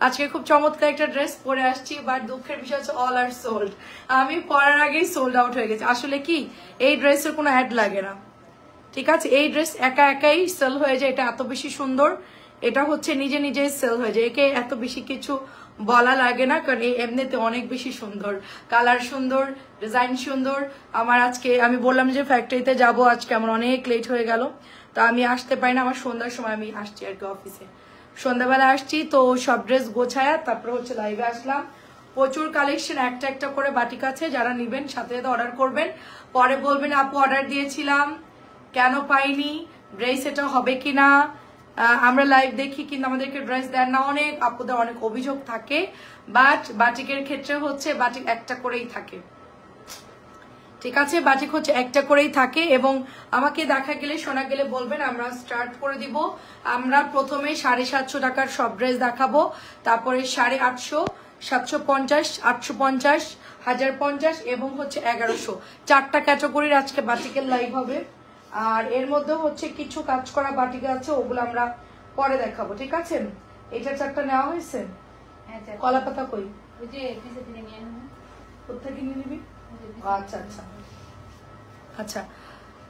আজকে খুব চমৎকার একটা ড্রেস পরে আসছি, বাট দুঃখের বিষয় হচ্ছে অল আর সোল্ড। আমি পরার আগেই সোল্ড আউট হয়ে গেছে। আসলে কি এই ড্রেসের কোনো অ্যাড লাগে না, ঠিক আছে? এই ড্রেস একা একাই সেল হয়ে যায়। এটা এত বেশি সুন্দর, এটা হচ্ছে নিজে নিজেই সেল হয়ে যায়। একে এত বেশি কিছু বলা লাগে না, কারণ এই এমনিতে অনেক বেশি সুন্দর, কালার সুন্দর, ডিজাইন সুন্দর। আমার আজকে আমি বললাম যে ফ্যাক্টরিতে যাব, আজকে আমার অনেক লেট হয়ে গেল, তো আমি আসতে পারি না। আমার সন্ধ্যার সময় আমি আসছি আর কি, অফিসে সন্ধ্যাবেলা আসছি, তো সব ড্রেস গোছায়া তারপরে হচ্ছে লাইভে আসলাম। প্রচুর কালেকশন, একটা একটা করে বাটিক আছে, যারা নিবেন সাথে সাথে অর্ডার করবেন। পরে বলবেন আপু অর্ডার দিয়েছিলাম কেন পাইনি, ড্রেস এটা হবে কিনা। আমরা লাইভ দেখি কিন্তু আমাদেরকে ড্রেস দেন না। অনেক আপুদের অনেক অভিযোগ থাকে, বাট বাটিকের ক্ষেত্রে হচ্ছে বাটিক একটা করেই থাকে, ঠিক আছে? বাটিক হচ্ছে একটা করেই থাকে, এবং আমাকে দেখা গেলে শোনা গেলে বলবেন, আমরা স্টার্ট করে দিব। আমরা প্রথমে 750 টাকার সব ড্রেস দেখাবো, তারপরে 850, 750, 850, 1050 এবং হচ্ছে 1100, 4টা ক্যাটাগরির আজকে বাটিকের লাইভ হবে। আর এর মধ্যে হচ্ছে কিছু কাজ করা বাটিক আছে, ওগুলো আমরা পরে দেখাবো, ঠিক আছে? এটা 4টা নেওয়া হয়েছে। কলা পাতা কই? কোথেকে নিয়ে নিবি? আচ্ছা আচ্ছা আচ্ছা,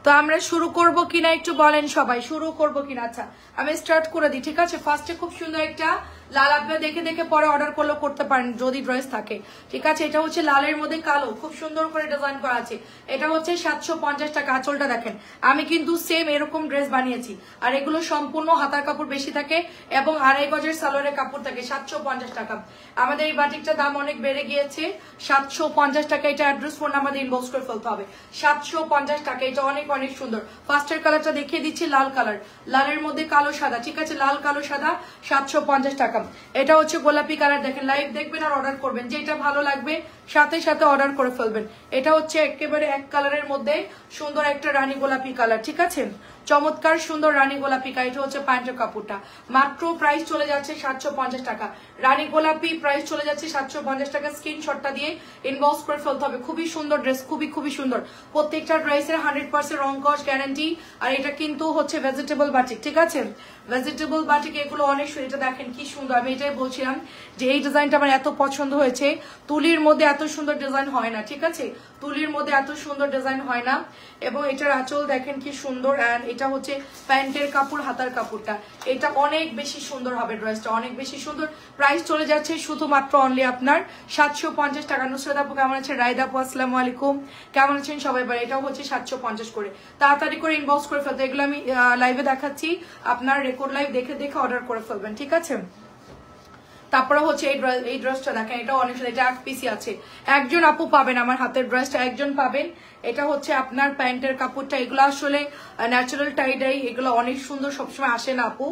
তো আমরা শুরু করব কিনা একটু বলেন সবাই, শুরু করব কিনা? আচ্ছা আমি স্টার্ট করে দিই, ঠিক আছে? ফার্স্টে খুব সুন্দর একটা লাল, আপনারা দেখে দেখে পরে অর্ডার করলেও করতে পারেন যদি ড্রেস থাকে, ঠিক আছে? এটা হচ্ছে লালের মধ্যে কালো, খুব সুন্দর করে ডিজাইন করা আছে। এটা হচ্ছে 750 টাকা। আঁচলটা দেখেন, আমি কিন্তু সেম এরকম ড্রেস বানিয়েছি, আর এগুলো সম্পূর্ণ হাতার কাপড় বেশি থাকে এবং 2.5 গজের সালোয়ারের কাপড় থাকে। 750 টাকা। আমাদের এই বাটিকটার দাম অনেক বেড়ে গিয়েছে, 750 টাকা। এটা অ্যাড্রেস ফোন আমাদের ইনবক্স করে ফেলতে হবে। 750 টাকা, এটা অনেক অনেক সুন্দর। ফার্স্টের কালারটা দেখিয়ে দিচ্ছি, লাল কালার, লালের মধ্যে কালো সাদা, ঠিক আছে? লাল কালো সাদা, 750 টাকা। এটা হচ্ছে গোলাপি কালার, দেখেন লাইভ দেখবেন আর অর্ডার করবেন, যেটা ভালো লাগবে সাথে সাথে অর্ডার করে ফেলবেন। এটা হচ্ছে একেবারে এক কালারের মধ্যে সুন্দর একটা রানী গোলাপি কালার, ঠিক আছে? চমৎকার সুন্দর রানী গোলাপি কালার। এটা হচ্ছে প্যান্টের কাপড়টা, মাত্র প্রাইস চলে যাচ্ছে 750 টাকা। রানী গোলাপি প্রাইস চলে যাচ্ছে 750 টাকা। স্ক্রিনশটটা দিয়ে ইনবক্স করে ফেলতে হবে। খুবই সুন্দর ড্রেস, খুবই খুবই সুন্দর। প্রত্যেকটা ড্রেসের 100% রং কস গ্যারান্টি। আর এটা কিন্তু হচ্ছে ভেজিটেবল বাটিক, ঠিক আছে? ভেজিটেবল বাটিক, এগুলো অনেক সুন্দর। এটা দেখেন কি সুন্দর। আমি এটাই বলছিলাম যে এই ডিজাইনটা আমার এত পছন্দ হয়েছে। তুলির মধ্যে এত সুন্দর ডিজাইন হয় না, ঠিক আছে? তুলির মধ্যে এত সুন্দর ডিজাইন হয় না। এবং এটার আঁচল দেখেন কি সুন্দর। অ্যান্ড এটা হচ্ছে প্যান্টের কাপড়, হাতার কাপড়টা, এটা অনেক বেশি সুন্দর হবে। ড্রেসটা অনেক বেশি সুন্দর। প্রাইস চলে যাচ্ছে শুধুমাত্র অনলি আপনার 750 টাকা। নুসরাত আপু কেমন আছেন? রাইদা আপু আসসালামু আলাইকুম, কেমন আছেন সবাই? এটাও হচ্ছে 750 করে। তাড়াতাড়ি করে ইনবক্স করে ফেলতে। এগুলো আমি লাইভে দেখাচ্ছি, আপনার রেকর্ড লাইভ দেখে দেখে অর্ডার করে ফেলবেন, ঠিক আছে? তারপরে হচ্ছে এই ড্রেসটা দেখেন, এটা অনেক সুন্দর। এটা এক পিসি আছে, একজন আপু পাবেন আমার হাতের ড্রেসটা, একজন পাবেন। এটা হচ্ছে আপনার প্যান্টের কাপড়টা। এগুলো আসলে ন্যাচারাল টাইডাই, এগুলো অনেক সুন্দর, সবসময় আসে না আপু,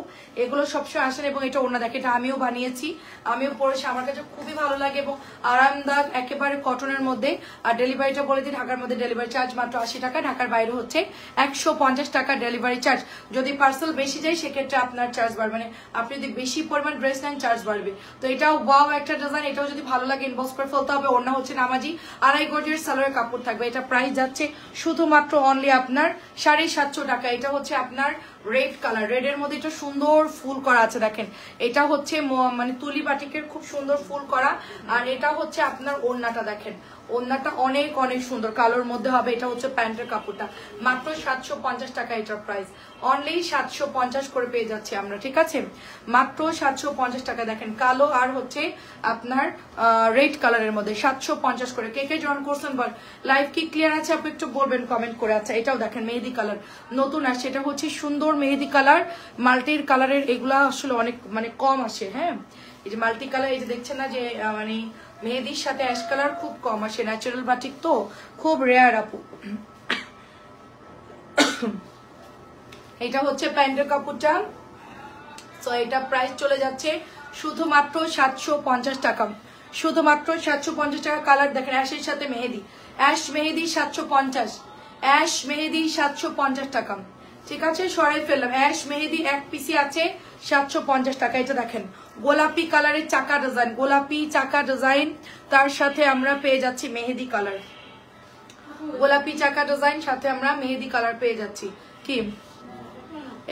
এগুলো সবসময় আসেন। এবং এটা ওনা দেখে, এটা আমিও বানিয়েছি, আমিও পরেছি, আমার কাছে খুবই ভালো লাগে এবং আরামদায়ক, একেবারে কটনের মধ্যে। আর ডেলিভারিটা বলে দিই, ঢাকার মধ্যে ডেলিভারি চার্জ মাত্র 80 টাকা, ঢাকার বাইরে হচ্ছে 150 টাকা ডেলিভারি চার্জ। যদি পার্সেল বেশি যায় সেক্ষেত্রে আপনার চার্জ বাড়বে, মানে আপনি যদি বেশি পরিমাণ ড্রেস নেন চার্জ বাড়বে। তো এটাও ওয়াও একটা ডিজাইন, এটাও যদি ভালো লাগে ইনবক্স করে ফেলতে হবে। ওড়না হচ্ছে নামাজি, 2.5 গজের সালোয়ারের কাপড় থাকবে। এটা প্রাইস যাচ্ছে শুধুমাত্র অনলি আপনার 750 টাকা। এটা হচ্ছে আপনার রেড কালার, রেড এর মধ্যে এটা সুন্দর ফুল করা আছে, দেখেন। এটা হচ্ছে মানে তুলি বাটিকের খুব সুন্দর ফুল করা। আর এটা হচ্ছে আপনার ওড়নাটা দেখেন, ওড়নাটা অনেক অনেক সুন্দর, কালোর মধ্যে হবে। এটা হচ্ছে প্যান্টের কাপড়টা, মাত্র 750 টাকা এটার প্রাইস। অনলি 750 করে পেয়ে যাচ্ছি আমরা, ঠিক আছে? মাত্র 750 টাকা। দেখেন কালো আর হচ্ছে আপনার রেড কালারের মধ্যে 750 করে। কে কে জয়েন করছেন বল? লাইভ কি ক্লিয়ার আছে আপনি একটু বলবেন কমেন্ট করে। আচ্ছা এটাও দেখেন মেহেদি কালার, নতুন আসছে। এটা হচ্ছে সুন্দর মেহেদি কালার, মাল্টির কালারের। এগুলা আসলে অনেক মানে কম আসে, হ্যাঁ? এই যে মাল্টি কালার, এই যে দেখছেন না যে মানে মেহেদির সাথে অ্যাশ কালার খুব কম আসে, ন্যাচারাল বাটিক তো খুব রেয়ার আপু। এটা হচ্ছে প্যান্টের কাপড়টা। তো এটা প্রাইস চলে যাচ্ছে শুধুমাত্র 750 টাকা, শুধুমাত্র 750 টাকা। কালার দেখেন, অ্যাশের সাথে মেহেদি, অ্যাশ মেহেদি 750, অ্যাশ মেহেদি 750 টাকা, ঠিক আছে? সরাই ফেললাম। অ্যাশ মেহেদি এক পিসি আছে 750 টাকা। এটা দেখেন গোলাপি কালারের চাকা ডিজাইন, গোলাপি চাকা ডিজাইন, তার সাথে আমরা পেয়ে যাচ্ছি মেহেদি কালার, গোলাপি চাকা ডিজাইন সাথে আমরা মেহেদি কালার পেয়ে যাচ্ছি। কি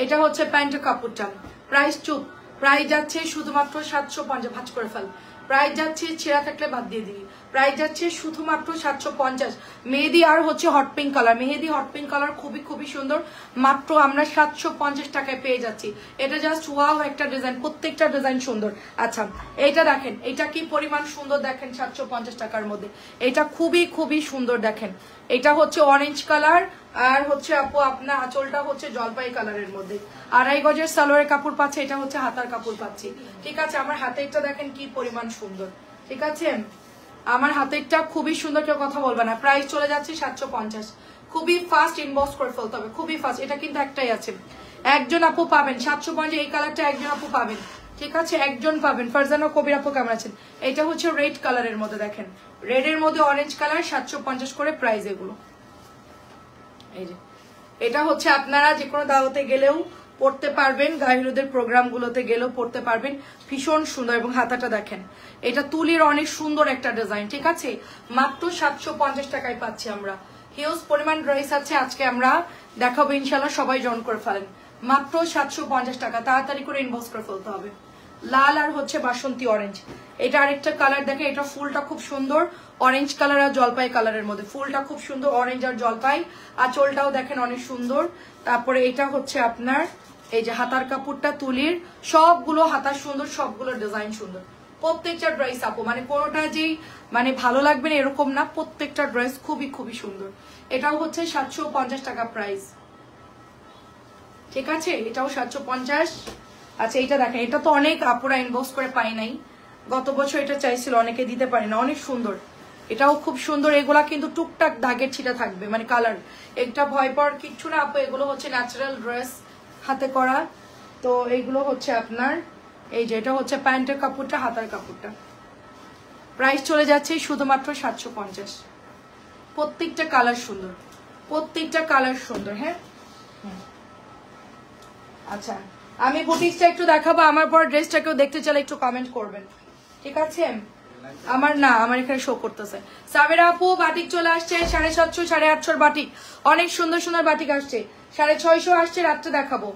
এটা হচ্ছে প্যান্টের কাপড়টা, প্রাইস চুপ প্রাইস যাচ্ছে শুধুমাত্র 750, ভাঁজ করে ফেল। প্রাইস যাচ্ছে, ছেঁড়া থাকলে বাদ দিয়ে দিবি। প্রাইস যাচ্ছে শুধুমাত্র 750। মেহেদি আর হচ্ছে হট পিঙ্ক কালার, মেহেদি হট পিঙ্ক কালার খুবই খুবই সুন্দর, মাত্র আমরা 750 টাকায় পেয়ে যাচ্ছি। এটা জাস্ট ওয়াও একটা ডিজাইন, প্রত্যেকটা ডিজাইন সুন্দর। আচ্ছা এইটা দেখেন, এটা কি পরিমাণ সুন্দর দেখেন 750 টাকার মধ্যে। এটা খুবই খুবই সুন্দর দেখেন। এটা হচ্ছে অরেঞ্জ কালার, আর হচ্ছে আপু আপনার আঁচলটা হচ্ছে জলপাই কালারের মধ্যে। 2.5 গজের সালোয়ারের কাপড় পাচ্ছে, এটা হচ্ছে হাতার কাপড় পাচ্ছি। ঠিক আছে, আমার হাতেরটা দেখেন কি পরিমাণ সুন্দর। ঠিক আছে, আমার হাতেরটা খুবই সুন্দর, কেউ কথা বলবে না। প্রাইস চলে যাচ্ছে 750। খুবই ফাস্ট ইনবক্স করে ফেলতে হবে, খুবই ফাস্ট। এটা কিন্তু একটাই আছে, একজন আপু পাবেন 750। এই কালারটা একজন আপু পাবেন, ঠিক আছে, একজন পাবেন। ফারজানা কবির আপু কেমন আছেন? এটা হচ্ছে রেড কালারের মধ্যে দেখেন, রেডের মধ্যে অরেঞ্জ কালার, 750 করে প্রাইস এগুলো। এই যে এটা হচ্ছে আপনারা যে কোনো দাওয়াতে গেলেও পড়তে পারবেন, গাহিরুদের প্রোগ্রামগুলোতে গেলেও পড়তে পারবেন, ভীষণ সুন্দর। এবং হাতাটা দেখেন, এটা তুলির অনেক সুন্দর একটা ডিজাইন। ঠিক আছে, মাত্র 750 টাকায় পাচ্ছি আমরা। হিউজ পরিমাণ ড্রেস আছে, আজকে আমরা দেখাবো ইনশাল্লাহ, সবাই জয়েন করে ফেলেন। মাত্র 750 টাকা, তাড়াতাড়ি করে ইনবক্স করে ফেলতে হবে। লাল আর হচ্ছে বাসন্তী অরেঞ্জ, এটা আরেকটা কালার দেখে, এটা ফুলটা খুব সুন্দর, অরেঞ্জ কালার আর জলপাই কালারের মধ্যে। ফুলটা খুব সুন্দর, অরেঞ্জ আর জলপাই। আঁচলটাও দেখেন অনেক সুন্দর। তারপরে এটা হচ্ছে আপনার এই যে হাতার কাপড়টা তুলির, সবগুলো হাতা সুন্দর, সবগুলো ডিজাইন সুন্দর। প্রত্যেকটা ড্রেস আপু মানে কোনোটা যেই মানে ভালো লাগবে না এরকম না, প্রত্যেকটা ড্রেস খুবই খুবই সুন্দর। এটাও হচ্ছে 750 টাকা প্রাইস। ঠিক আছে, এটাও 750। আচ্ছা এইটা দেখেন, এটা তো অনেক আপুরা ইনবক্স করে পাই নাই, গত বছর এটা চাইছিল, অনেকে দিতে পারে না, অনেক সুন্দর। এটাও খুব সুন্দর। এগুলা কিন্তু টুকটাক দাগের ছিটা থাকবে, মানে কালার, একটা ভয় পাওয়ার কিচ্ছু না আপু। এগুলো হচ্ছে ন্যাচারাল ড্রেস, হাতে করা। তো এইগুলো হচ্ছে আপনার এই যে এটা হচ্ছে প্যান্টের কাপড়টা, হাতার কাপড়টা। প্রাইস চলে যাচ্ছে শুধুমাত্র 750। প্রত্যেকটা কালার সুন্দর, প্রত্যেকটা কালার সুন্দর। হ্যাঁ আচ্ছা, আমি বুটিক্সটা একটু দেখাবো, আমার পর ড্রেসটা কেউ দেখতে চাইলে একটু কমেন্ট করবেন। ঠিক আছে, আমার এখানে শো করতেছে। সাবেরা আপু বাটিক চলে আসছে, 750 850 বাটিক, অনেক সুন্দর সুন্দর বাটিক আসছে। 650 আসছে, রাত্রে দেখাবো।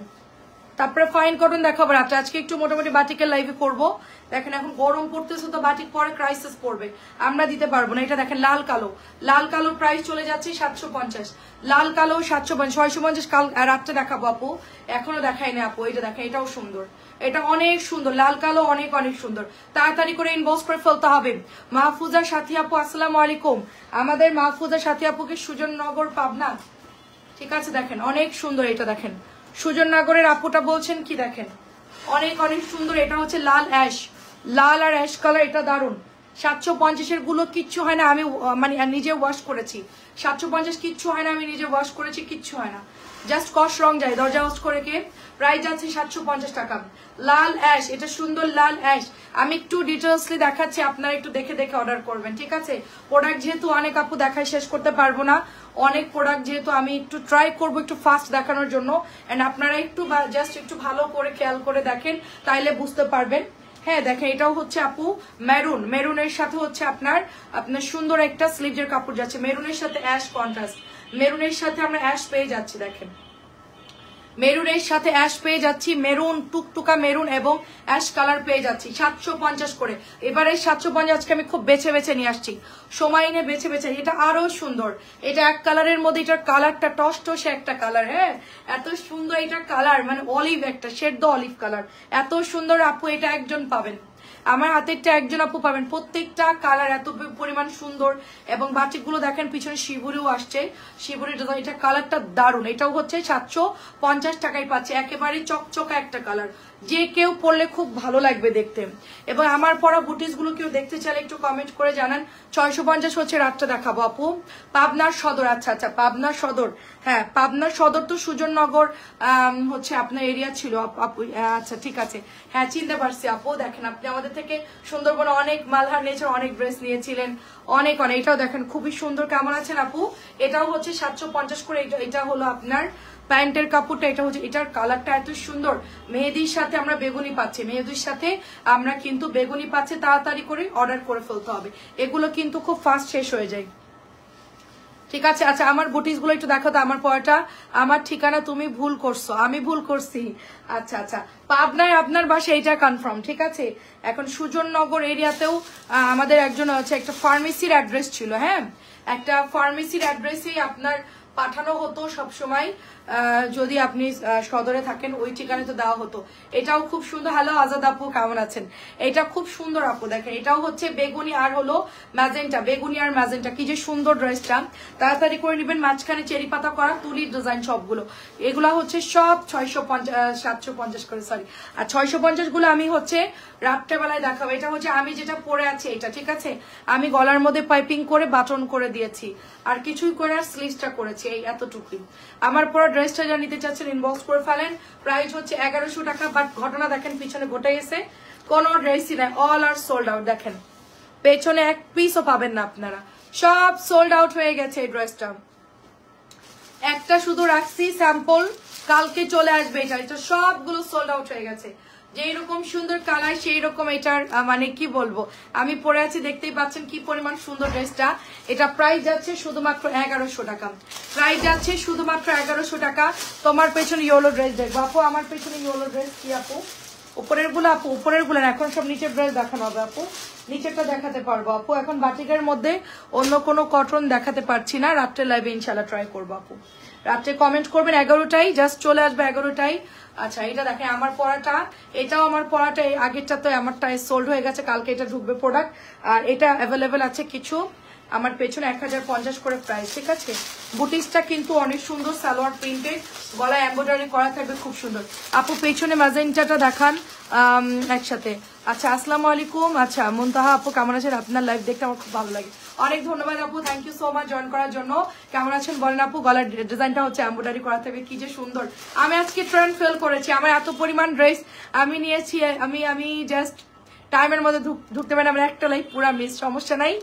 তারপরে ফাইন কটন দেখাবো রাত্রে। আজকে একটু মোটামুটি বাটিকের লাইভে করবো। দেখেন এখন গরম পড়তেছে তো বাটিক পরে ক্রাইসিস পড়বে, আমরা দিতে পারবো না। এটা দেখেন লাল কালো, লাল কালো প্রাইস চলে যাচ্ছে 750। লাল কালো 750, 650 কাল রাত্রে দেখাবো আপু, এখনো দেখাই না আপু। এটা দেখেন, এটাও সুন্দর, এটা অনেক সুন্দর, লাল কালো অনেক অনেক সুন্দর। তাড়াতাড়ি করে ইনবক্স করে ফেলতে হবে। মাহফুজা সাথী আপু আসসালামু আলাইকুম। আমাদের মাহফুজা সাথী আপুকে সুজননগর পাবনা। ঠিক আছে, দেখেন অনেক সুন্দর। এটা দেখেন সুজননগরের আপুটা বলছেন কি, দেখেন অনেক অনেক সুন্দর। এটা হচ্ছে লাল অ্যাশ, লাল আর অ্যাশ কালার, এটা দারুন। 750 গুলো কিচ্ছু হয় না, আমি মানে নিজে ওয়াশ করেছি। 750 কিচ্ছু হয় না, আমি নিজে ওয়াশ করেছি, কিচ্ছু হয় না, জাস্ট কস রং যায়, দরজা ওয়াশ করে কে। প্রাইস যাচ্ছে 750 টাকা। লাল অ্যাশ, এটা সুন্দর লাল অ্যাশ। আমি একটু ডিটেলসলি দেখাচ্ছি, আপনারা একটু দেখে দেখে অর্ডার করবেন। ঠিক আছে, প্রোডাক্ট যেহেতু অনেক আপু দেখায় শেষ করতে পারবো না, অনেক প্রোডাক্ট যেহেতু আমি একটু ট্রাই করবো একটু ফাস্ট দেখানোর জন্য, এন্ড আপনারা একটু জাস্ট একটু ভালো করে খেয়াল করে দেখেন, তাইলে বুঝতে পারবেন। হ্যাঁ দেখেন, এটাও হচ্ছে আপু মেরুন, মেরুনের সাথে হচ্ছে আপনার সুন্দর একটা স্লিভের কাপড় যাচ্ছে, মেরুনের সাথে অ্যাশ কন্ট্রাস্ট, মেরুনের সাথে আমরা অ্যাশ পেয়ে যাচ্ছি। দেখেন মেরুনের সাথে অ্যাশ পেয়ে যাচ্ছি, মেরুন টুকটুকা মেরুন এবং অ্যাশ কালার পেয়ে যাচ্ছি 750 করে। এবারে 750 আজকে আমি খুব বেছে বেছে নিয়ে আসছি, সময় নিয়ে বেছে বেছে। এটা আরো সুন্দর, এটা এক কালারের মধ্যে, এটার কালারটা টসটসে একটা কালার। হ্যাঁ এত সুন্দর, এটা কালার মানে অলিভ, একটা শেড অলিভ কালার, এত সুন্দর আপু। এটা একজন পাবেন, আমার হাতেরটা একজন আপু পাবেন। প্রত্যেকটা কালার এত পরিমাণ সুন্দর, এবং বাটিকগুলো দেখেন পিছনে শিবুরিও আসছে, শিবুরির ডিজাইন। এটা কালারটা দারুন, এটাও হচ্ছে 750 টাকায় পাচ্ছে, একেবারে চকচকা একটা কালার, যে কেউ পরলে খুব ভালো লাগবে দেখতে। এবং আমার পরা বুটিস গুলো কেউ দেখতে চাইলে একটু কমেন্ট করে জানান। 650 হচ্ছে, রাতটা দেখাবো আপু। পাবনার সদর, আচ্ছা আচ্ছা পাবনার সদর, হ্যাঁ পাবনার সদর তো সুজননগর হচ্ছে আপনার এরিয়া ছিল আপু। আচ্ছা ঠিক আছে, হ্যাঁ চিনতে পারছি আপু। দেখেন আপনি আমাদের থেকে সুন্দরবনে অনেক মালহার নিয়েছেন, অনেক ড্রেস নিয়েছিলেন, অনেক অনেক। এটাও দেখেন খুবই সুন্দর, কেমন আছেন আপু? এটাও হচ্ছে 750 করে। এটা হলো আপনার প্যান্টের কাপড়টা, এটা হচ্ছে, এটার কালারটা এত সুন্দর। মেহেদির সাথে আমরা বেগুনি পাচ্ছি, মেহেদির সাথে আমরা কিন্তু বেগুনি পাচ্ছি। তাড়াতাড়ি করে অর্ডার করে ফেলতে হবে, এগুলো কিন্তু খুব ফাস্ট শেষ হয়ে যায়। ঠিক আছে। আচ্ছা আমার বুটিস গুলো একটু দেখো তো, আমার পড়াটা, আমার ঠিকানা তুমি ভুল করছো, আমি ভুল করছি। আচ্ছা আচ্ছা, পাবনায় আপনার বাসা, এটা কনফার্ম, ঠিক আছে। এখন সুজননগর এরিয়াতেও আমাদের একজন হচ্ছে একটা ফার্মেসির অ্যাড্রেস ছিল, হ্যাঁ, একটা ফার্মেসির অ্যাড্রেসেই আপনার পাঠানো হতো সবসময়, যদি আপনি সদরে থাকেন ওই ঠিকানা তো দেওয়া হতো। এটাও খুব সুন্দর। হ্যালো আজাদ আপু, কেমন আছেন? এটা খুব সুন্দর আপু, দেখেন এটাও হচ্ছে বেগুনি আর হলো ম্যাজেন্টা, বেগুনি আর ম্যাজেন্টা, কি যে সুন্দর ড্রেসটা। তাড়াতাড়ি করে নেবেন, মাঝখানে চেরি পাতা করা তুলির ডিজাইন সবগুলো। এগুলা হচ্ছে সব 750 করে, সরি, আর 650 গুলো আমি হচ্ছে রাত্রেবেলায় দেখাবো। এটা হচ্ছে আমি যেটা পরে আছি এটা, ঠিক আছে। আমি গলার মধ্যে পাইপিং করে বাটন করে দিয়েছি, আর কিছুই করে আর স্লিভসটা করেছি, এই এতটুকুই। আমার পরে ড্রেসটা যা নিতে চাচ্ছেন ইনবক্স করে ফেলেন। প্রাইস হচ্ছে 1100 টাকা। বাট ঘটনা দেখেন পিছনে ঘটে গেছে, কোনো ড্রেসই নাই, অল আর সোল্ড আউট। দেখেন পেছনে এক পিসও পাবেন না আপনারা, সব সোল্ড আউট হয়ে গেছে এই ড্রেসটা। একটা শুধু রাখছি স্যাম্পল, কালকে চলে আসবে এটা। এটা সবগুলো সোল্ড আউট হয়ে গেছে। যেই রকম সুন্দর কালার সেই রকম এটার মানে কি বলবো, আমি পরে আছি, দেখতেই পাচ্ছেন কি পরিমাণ সুন্দর ড্রেসটা। এটা প্রাইস যাচ্ছে শুধুমাত্র 1100 টাকা, প্রাইস যাচ্ছে শুধুমাত্র 1100 টাকা। তোমার পেছনে ইয়েলো ড্রেস দেখবো আপু, আমার পেছনে ইয়েলো ড্রেস কি আপু, উপরের গুলো আপু, উপরের গুলো এখন সব নিচের ড্রেস দেখানো হবে আপু, নিচেরটা দেখাতে পারবো আপু। এখন বাটিকের মধ্যে অন্য কোনো কটন দেখাতে পারছি না, রাত্রে লাইভে ইনশাল্লাহ ট্রাই করবো আপু। রাত্রে কমেন্ট করবেন 11টাই, জাস্ট চলে আসবে 11টাই। আচ্ছা এটা দেখেন আমার পড়াটা, এটাও আমার পড়াটা, আগেরটা তো আমারটা সোল্ড হয়ে গেছে, কালকে এটা ঢুকবে প্রোডাক্ট। আর এটা অ্যাভেলেবেল আছে কিছু, আমার পেছনে 1050 করে প্রাইস, ঠিক আছে। বুটিক্সটা কিন্তু অনেক সুন্দর, সালোয়ার প্রিন্টেড, গলায় এমব্রয়ডারি করা থাকবে, খুব সুন্দর আপু। পেছনে ম্যাজেন্টাটা দেখান একসাথে। আচ্ছা আসসালামু আলাইকুম। আচ্ছা মুনতাহা আপু কেমন আছেন? আপনার লাইভ দেখতে আমার খুব ভালো লাগে, অনেক ধন্যবাদ আপু, thank you so much join করার জন্য। কেমন আছেন বলেন আপু? গলার ডিজাইনটা হচ্ছে এমব্রয়ডারি করা থাকবে, কি যে সুন্দর। আমি আজকে ট্রেন্ড ফেল করেছি, আমার এত পরিমাণ ড্রেস আমি নিয়েছি, আমি জাস্ট টাইমের মধ্যে ঢুকতে পারি, আমার একটা লাইভ পুরা মিস, সমস্যা নাই।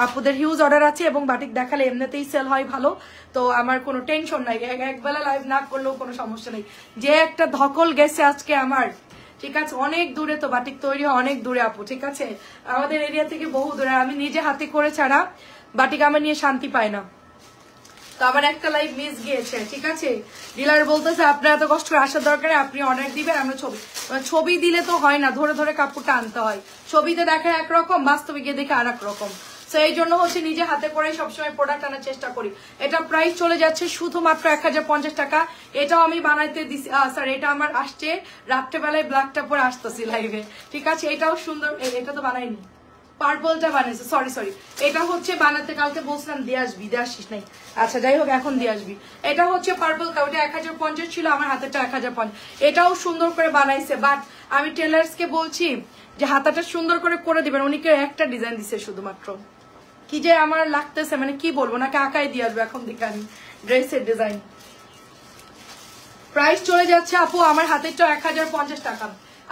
আপুদের হিউজ অর্ডার আছে এবং বাটিক দেখালে এমনিতেই সেল হয় ভালো, তো আমার কোনো টেনশন নাই, একবেলা লাইভ না করলেও কোনো সমস্যা নেই। যে একটা ধকল গেছে আজকে আমার, ঠিক আছে, অনেক দূরে তো বাটিক তৈরি হয়, অনেক দূরে আপু, ঠিক আছে, আমাদের এরিয়া থেকে বহু দূরে। আমি নিজে হাতে করে ছাড়া বাটিক আমার নিয়ে শান্তি পায় না, তো আমার একটা লাইভ মিস গিয়েছে, ঠিক আছে। ডিলার বলতেছে আপনার এত কষ্ট করে আসার দরকার, আপনি অর্ডার দিবেন, আমরা ছবি দিলে তো হয় না, ধরে ধরে কাপড়টা আনতে হয়, ছবিতে দেখা একরকম, বাস্তবে গিয়ে দেখে আর এক রকম। তো এই জন্য হচ্ছে নিজে হাতে করে সবসময় প্রোডাক্ট আনার চেষ্টা করি। এটা প্রাইস চলে যাচ্ছে শুধুমাত্র 1050 টাকা। এটাও আমি বানাইতে দিছি, স্যার এটা আমার আসছে রাত্রেবেলায়, ব্ল্যাকটা পরে আসতেছি লাইভে, ঠিক আছে। এটাও সুন্দর, এটা তো বানাইনি, পার্পলটা বানিয়েছে, সরি, এটা হচ্ছে বানাতে কালকে বলছিলাম দিয়ে আসবি, দিয়ে আসিস নাই, আচ্ছা যাই হোক এখন দিয়ে আসবি। এটা হচ্ছে পার্পল, ওটা 1050 ছিল, আমার হাতেরটা 1050। এটাও সুন্দর করে বানাইছে, বাট আমি টেলার্সকে বলছি যে হাতাটা সুন্দর করে দিবেন, উনিকে একটা ডিজাইন দিছে শুধুমাত্র, কি যে আমার লাগতেছে মানে কি বলবো, নাকি আঁকাই দিয়ে আসবো এখন দিকে আমি ড্রেসের ডিজাইন। প্রাইস চলে যাচ্ছে আপু আমার হাতেরটাও 1050 টাকা,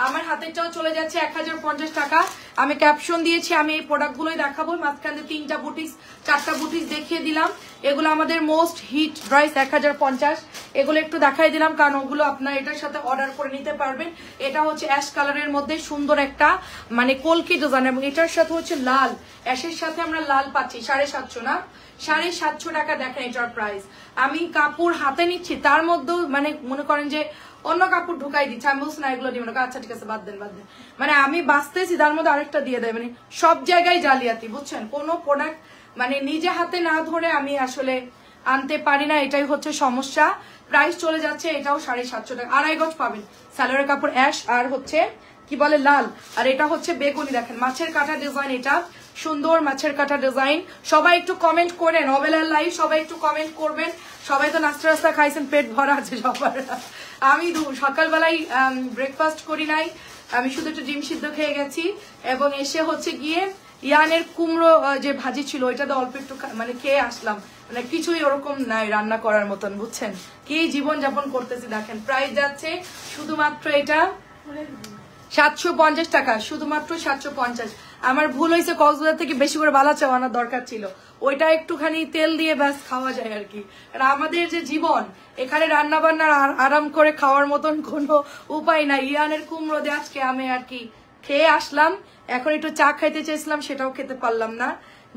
আমার হাতেরটাও চলে যাচ্ছে 1050 টাকা। আমি ক্যাপশন দিয়েছি, আমি এই প্রোডাক্টগুলোই দেখাবো, মাঝখানে 3টা বুটিক্স 4টা বুটিক্স দেখিয়ে দিলাম। এগুলো আমাদের মোস্ট হিট প্রাইস 1050, এগুলো একটু দেখাই দিলাম কারণ ওগুলো আপনার এটার সাথে অর্ডার করে নিতে পারবেন। এটা হচ্ছে অ্যাশ কালারের মধ্যে সুন্দর একটা মানে কলকি ডিজাইন, এবং এটার সাথে হচ্ছে লাল, অ্যাশের সাথে আমরা লাল পাচ্ছি 750 না, 750 টাকা। দেখেন এটার প্রাইস, আমি কাপড় হাতে নিচ্ছি তার মধ্যেও মানে মনে করেন যে অন্য কাপড় ঢুকাই দিচ্ছে, আমি বলছি না এগুলো দিব না, আচ্ছা ঠিক আছে বাদ দেন, মানে আমি বাঁচতেছি তার মধ্যে আরেকটা দিয়ে দেয়, মানে সব জায়গায় জালিয়াতি, বুঝছেন। কোনো প্রোডাক্ট মানে নিজে হাতে না ধরে আমি আসলে আনতে পারি না, এটাই হচ্ছে সমস্যা। প্রাইস চলে যাচ্ছে এটাও 750 টাকা, 2.5 গজ পাবেন, সালোয়ারের কাপড় অ্যাশ আর হচ্ছে কি বলে লাল, আর এটা হচ্ছে বেগুনি। দেখেন মাছের কাটা ডিজাইন, এটা সুন্দর মাছের কাটা ডিজাইন। সবাই একটু কমেন্ট করেন, অবেলার লাইভ সবাই একটু কমেন্ট করবেন। সবাই তো নাস্তা রাস্তা খাইছেন, পেট ভরা আছে সবার। আমি সকালবেলায় ব্রেকফাস্ট করি নাই, আমি শুধু একটু ডিম সিদ্ধ খেয়ে গেছি, এবং এসে হচ্ছে গিয়ে ইয়ানের কুমড়ো যে ভাজি ছিল ওইটাতে অল্প একটু মানে খেয়ে আসলাম, মানে কিছুই ওরকম নাই রান্না করার মতন, বুঝছেন কি জীবন যাপন করতেছি। দেখেন প্রাইস যাচ্ছে শুধুমাত্র এটা 750 টাকা, শুধুমাত্র 750। আমার ভুল হয়েছে, কক্সবাজার থেকে বেশি করে বালা চাও আনার দরকার ছিল, ওইটা একটুখানি তেল দিয়ে ব্যাস খাওয়া যায় আর কি। আর আমাদের যে জীবন, এখানে রান্না বান্নার আরাম করে খাওয়ার মতন কোনো উপায় নাই। ইয়ানের কুমড়ো দিয়ে আজকে আমি আর কি খেয়ে আসলাম, এখন একটু চা খাইতে চেয়েছিলাম, সেটাও খেতে পারলাম না।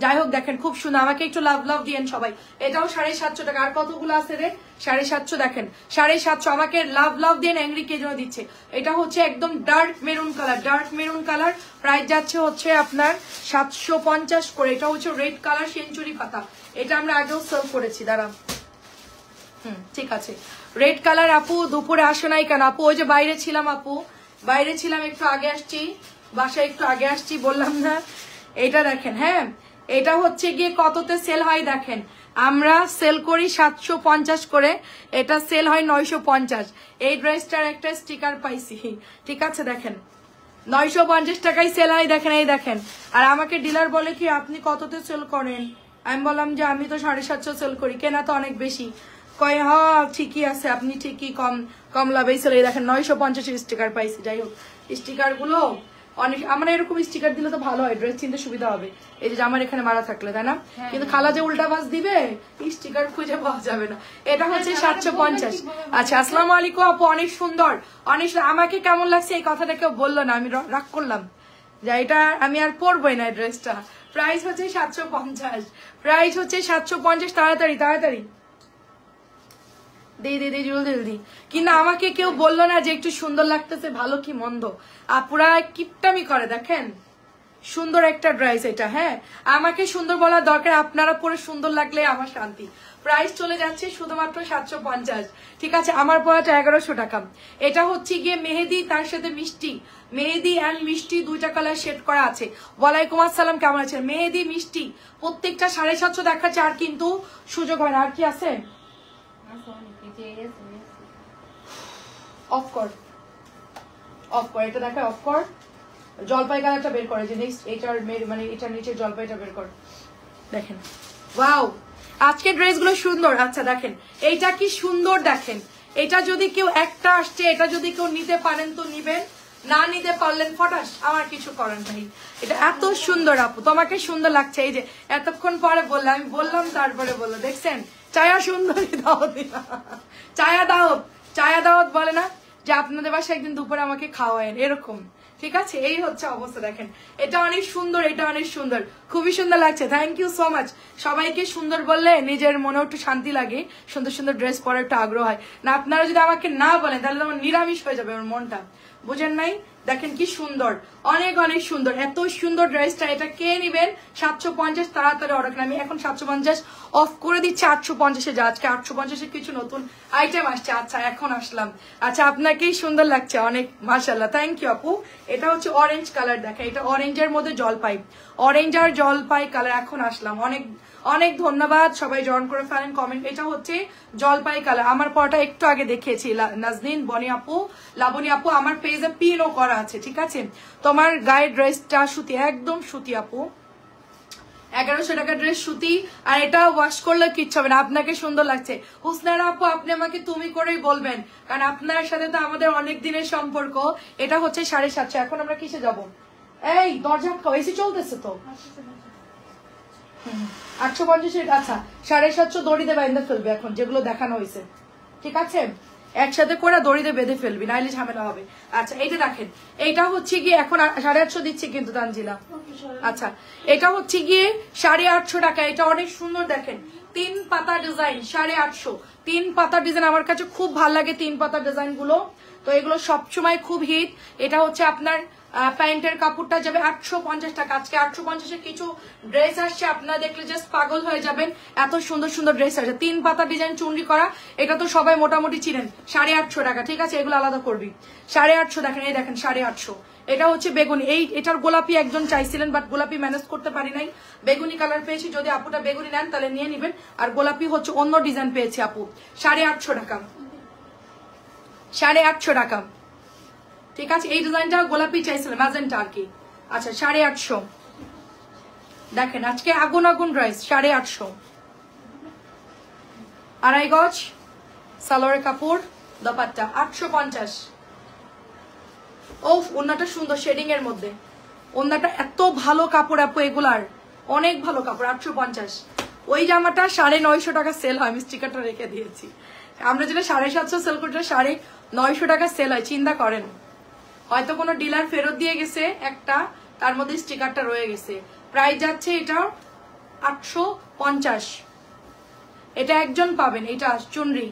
যাই হোক দেখেন খুব সুন্দর, আমাকে একটু লাভ লাভ দিয়েন সবাই। এটাও 750 টাকা। আর কতগুলো আছে রে? 750 দেখেন, 750। আমাকে লাভ লাভ দিয়ে অ্যাংরি কে জন্য দিচ্ছে। এটা হচ্ছে একদম dark maroon colour, dark maroon colour. Price যাচ্ছে হচ্ছে আপনার 750 করে। এটা হচ্ছে রেড কালার সেঞ্চুরি পাতা, এটা আমরা আগেও সার্ভ করেছি। দাঁড়ান, ঠিক আছে। রেড কালার আপু দুপুরে আসে নাই কেন? আপু ওই যে বাইরে ছিলাম, আপু বাইরে ছিলাম, একটু আগে আসছি, বাসায় একটু আগে আসছি, বললাম না। এটা দেখেন, হ্যাঁ এটা হচ্ছে গিয়ে কততে সেল হয় দেখেন, আমরা সেল করি 750 করে, এটা সেল হয় 950। এই ড্রেসটার একটা স্টিকার পাইছি, ঠিক আছে দেখেন 950 টাকায় সেল হয় দেখেন, এই দেখেন। আর আমাকে ডিলার বলে কি আপনি কততে সেল করেন? আমি বললাম যে আমি তো 750 সেল করি, কেনা তো অনেক বেশি। কয় হ্যাঁ ঠিকই আছে, আপনি ঠিকই কম লাভেই সেল। এই দেখেন 950 স্টিকার পাইছি। যাই হোক স্টিকার গুলো অনেক, আমার এরকম স্টিকার দিলে তো ভালো হয়, ড্রেস চিনতে সুবিধা হবে। এই যে আমার এখানে মারা থাকলে, তাই না? কিন্তু খালা যে উল্টা বাস দিবে, স্টিকার খুঁজে পাওয়া যাবে না। এটা হচ্ছে 750। আচ্ছা আসসালামু আলাইকুম আপু, অনেক সুন্দর, অনেক আমাকে কেমন লাগছে এই কথাটা কেউ বললো না, আমি রাগ করলাম যে এটা আমি আর পরবোই না ড্রেসটা। প্রাইস হচ্ছে 750, প্রাইস হচ্ছে 750। তাড়াতাড়ি তাড়াতাড়ি দিদি জলদি। কিন্তু আমাকে কেউ বললো না যে একটু সুন্দর লাগতেছে, ভালো কি মন্দ, আপুরা কিপটামি করে। দেখেন সুন্দর একটা ড্রেস এটা, হ্যাঁ আমাকে সুন্দর বলার দরকার, আপনারা পরে সুন্দর লাগলে আমার শান্তি। প্রাইস চলে যাচ্ছে শুধুমাত্র 750, ঠিক আছে। আমার পড়াটা 1100 টাকা। এটা হচ্ছে গিয়ে মেহেদি, তার সাথে মিষ্টি, মেহেদি অ্যান্ড মিষ্টি দুইটা কালার শেড করা আছে। ওয়ালাইকুম আসসালাম, কেমন আছেন? মেহেদি মিষ্টি প্রত্যেকটা 750 দেখাচ্ছে, আর কিন্তু সুযোগ হয় না। আর কি আছে? অফ কর, অফ কর, এটা দেখা অফ কর। জলপাই কালারটা বের করে, যে নেক্সট এটার মানে এটার নিচে জলপাইটা বের কর। দেখেন ওয়াও, আজকে ড্রেসগুলো সুন্দর। আচ্ছা দেখেন এইটা কি সুন্দর, দেখেন এটা যদি কেউ একটা আসছে, এটা যদি কেউ নিতে পারেন তো নিবেন, না নিতে পারলেন ফটাস, আমার কিছু করার নাই। এটা এত সুন্দর আপু, তোমাকে সুন্দর লাগছে। এই যে এতক্ষণ পরে বললে, আমি বললাম তারপরে বললো, দেখছেন চায়া সুন্দরী দাওয়াত, চায়া দাওয়াত বলে না যে আপনাদের বাসায় একদিন দুপুরে আমাকে খাওয়ায়েন, এরকম, ঠিক আছে। এই হচ্ছে অবস্থা। দেখেন এটা অনেক সুন্দর, এটা অনেক সুন্দর, খুবই সুন্দর লাগছে। Thank you so much. সবাইকে সুন্দর বললে নিজের মনেও একটু শান্তি লাগে, সুন্দর সুন্দর ড্রেস পরার একটু আগ্রহ হয় না। আপনারা যদি আমাকে না বলেন তাহলে আমার নিরামিষ হয়ে যাবে আমার মনটা, বুঝেন নাই? দেখেন কি সুন্দর, অনেক অনেক সুন্দর, এত সুন্দর ড্রেসটা। এটা কে নিবেন? 750, তাড়াতাড়ি অর্ডার করেন। আমি এখন 750 অফ করে দিচ্ছি 850-এ। যা আজকে 850-এ কিছু নতুন আইটেম আসছে। আচ্ছা এখন আসলাম। আচ্ছা আপনাকেই সুন্দর লাগছে অনেক, মাশাআল্লাহ, থ্যাংক ইউ আপু। এটা হচ্ছে অরেঞ্জ কালার, দেখেন এটা অরেঞ্জের মধ্যে জলপাই, অরেঞ্জ আর জলপাই কালার। এখন আসলাম, অনেক অনেক ধন্যবাদ, সবাই জয়েন করে ফেলেন কমেন্ট। এটা হচ্ছে জলপাই কালার। আমার পরটা একটু আগে দেখিয়েছি, নাজনীন, বনি আপু, লাবণী আপু, আমার পেজে পিনও করা আছে, ঠিক আছে। তোমার গায়ের ড্রেসটা সুতি, একদম সুতি আপু, 1100 টাকা ড্রেস সুতি। আর এটা ওয়াশ করলে কিচ্ছু হবে না, আপনাকে সুন্দর লাগছে। হুসনারা আপু আপনি আমাকে তুমি করেই বলবেন, কারণ আপনার সাথে তো আমাদের অনেক দিনের সম্পর্ক। এটা হচ্ছে 750। এখন আমরা কিসে যাব? এই দরজা এসি চলতেছে তো। 850। আচ্ছা 750 দড়িতে বেঁধে ফেলবে এখন, যেগুলো দেখানো হয়েছে, ঠিক আছে। একসাথে করে দড়িতে বেঁধে ফেলবি, নাইলে ঝামেলা হবে। আচ্ছা এইটা দেখেন, এইটা হচ্ছে গিয়ে এখন 850 দিচ্ছি কিন্তু তানজিলা। আচ্ছা এটা হচ্ছে গিয়ে 850 টাকা। এটা অনেক সুন্দর, দেখেন 3 পাতা ডিজাইন, 850। 3 পাতা ডিজাইন আমার কাছে খুব ভালো লাগে, 3 পাতা ডিজাইন গুলো, তো এগুলো সবসময় খুব হিট। এটা হচ্ছে আপনার প্যান্টের কাপড়টা যাবে 850 টাকা। আজকে 850-এ কিছু ড্রেস আসছে, আপনারা দেখলে জাস্ট পাগল হয়ে যাবেন, এত সুন্দর সুন্দর ড্রেস আসছে। 3 পাতা ডিজাইন চুনরি করা, এটা তো সবাই মোটামুটি চিনেন। 850 টাকা, ঠিক আছে, এগুলো আলাদা করবি। 850 দেখেন, এই দেখেন 850। এটা হচ্ছে বেগুনি, এটার গোলাপি একজন চাইছিলেন, বাট গোলাপি ম্যানেজ করতে পারি নাই, বেগুনি কালার পেয়েছি। যদি আপুটা বেগুনি নেন তাহলে নিয়ে নিবেন। আর গোলাপি হচ্ছে অন্য ডিজাইন পেয়েছি আপু। 850 টাকা, 850 টাকা, ঠিক আছে। এই ডিজাইনটা গোলাপি চাইছিলেন, ম্যাজেন্টা আর কি। আচ্ছা 850 দেখেন, আজকে আগুন আগুন ড্রেস। 850 আড়াই গজ সালোয়ারের কাপড়, দোপাট্টা 850। ও ওন্নাটা সুন্দর শেডিং এর মধ্যে, ওন্নাটা এত ভালো কাপড় আপু, এগুলার অনেক ভালো কাপড়। 850। ওই জামাটা 950 টাকা সেল হয়, আমি স্টিকারটা রেখে দিয়েছি। আমরা যেটা 750 সেল করতে 950 টাকা সেল হয়, চিন্তা করেন। হয়তো কোনো ডিলার ফেরত দিয়ে গেছে একটা, তার মধ্যে স্টিকারটা রয়ে গেছে। প্রাইস যাচ্ছে এটা 850। এটা একজন পাবেন। এটা চুনরি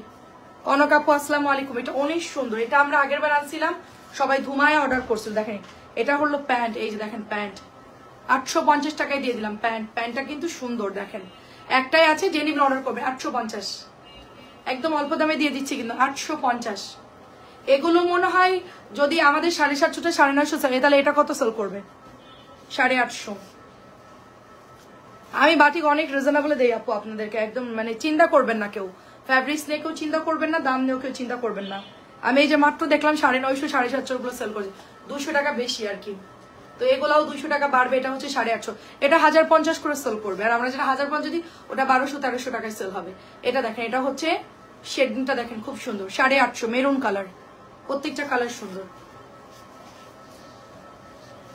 কনক আপু আসসালামু আলাইকুম। এটা অনেক সুন্দর, এটা আমরা আগের বার আনছিলাম, সবাই ধুমায় অর্ডার করছিল। দেখেন এটা হলো প্যান্ট, এই যে দেখেন প্যান্ট 850 টাকায় দিয়ে দিলাম প্যান্ট। প্যান্টটা কিন্তু সুন্দর, দেখেন একটাই আছে, যে নিবেন অর্ডার করবে। 850 একদম অল্প দামে দিয়ে দিচ্ছি কিন্তু 850। এগুলো মনে হয় যদি আমাদের 750টা 950 চাই, তাহলে এটা কত সেল করবে? 850। আমি বাটিক অনেক রিজনেবল দেই আপু আপনাদেরকে, একদম মানে চিন্তা করবেন না কেউ, ফ্যাব্রিক্স নিয়ে কেউ চিন্তা করবেন না, দাম নিয়েও কেউ চিন্তা করবেন না। আমি এই যে মাত্র দেখলাম 950 750 গুলো সেল করছে, 200 টাকা বেশি আর কি। তো এগুলাও 200 টাকা বাড়বে, এটা হচ্ছে 850, এটা 1050 করে সেল করবে। আর আমরা যেটা 1050 যদি, ওটা 1200-1300 টাকায় সেল হবে। এটা দেখেন, এটা হচ্ছে শেডিংটা দেখেন খুব সুন্দর, 850 মেরুন কালার, প্রত্যেকটা কালার সুন্দর।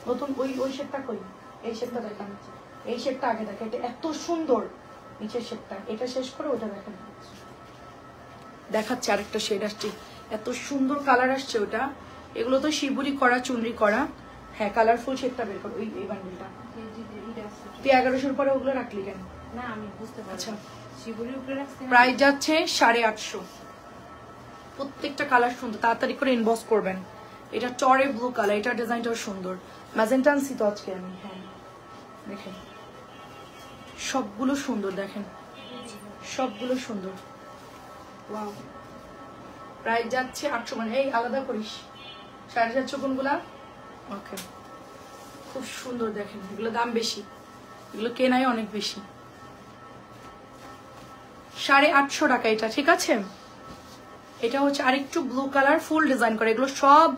নতুন ওই শেডটা কই? এই শেডটা দেখেন, এই শেডটা আগে দেখেন, এটা এত সুন্দর নিচের শেডটা। এটা শেষ করে ওটা দেখেন, দেখাচ্ছে আরেকটা শেড আসছে, এত সুন্দর কালার আসছে ওটা। এগুলো তো শিবুরি করা, চুনরি করা। হ্যাঁ কালারফুল শেডটা বের করো, এই বান্ডিলটা। তুই 1100 পরে ওগুলো রাখলি কেন? না আমি বুঝতে পারছি। আচ্ছা শিবুরির উপরে রাখছি, প্রাইস যাচ্ছে 850। প্রত্যেকটা কালার সুন্দর, তাড়াতাড়ি করে ইনবক্স করবেন। এটা চরে ব্লু কালার, এটা ডিজাইনটাও সুন্দর। ম্যাজেন্টা আনছি তো আজকে আমি। হ্যাঁ দেখেন সবগুলো সুন্দর, দেখেন সবগুলো সুন্দর। ওয়াও, প্রাইস যাচ্ছে 800। মানে এই আলাদা করিস 750 কোনগুলা? ওকে, খুব সুন্দর দেখেন। এগুলো দাম বেশি, এগুলো কেনাই অনেক বেশি। 850 টাকা এটা, ঠিক আছে। এটা হচ্ছে আরেকটু ব্লু কালার, ফুল ডিজাইন করা। এগুলো সব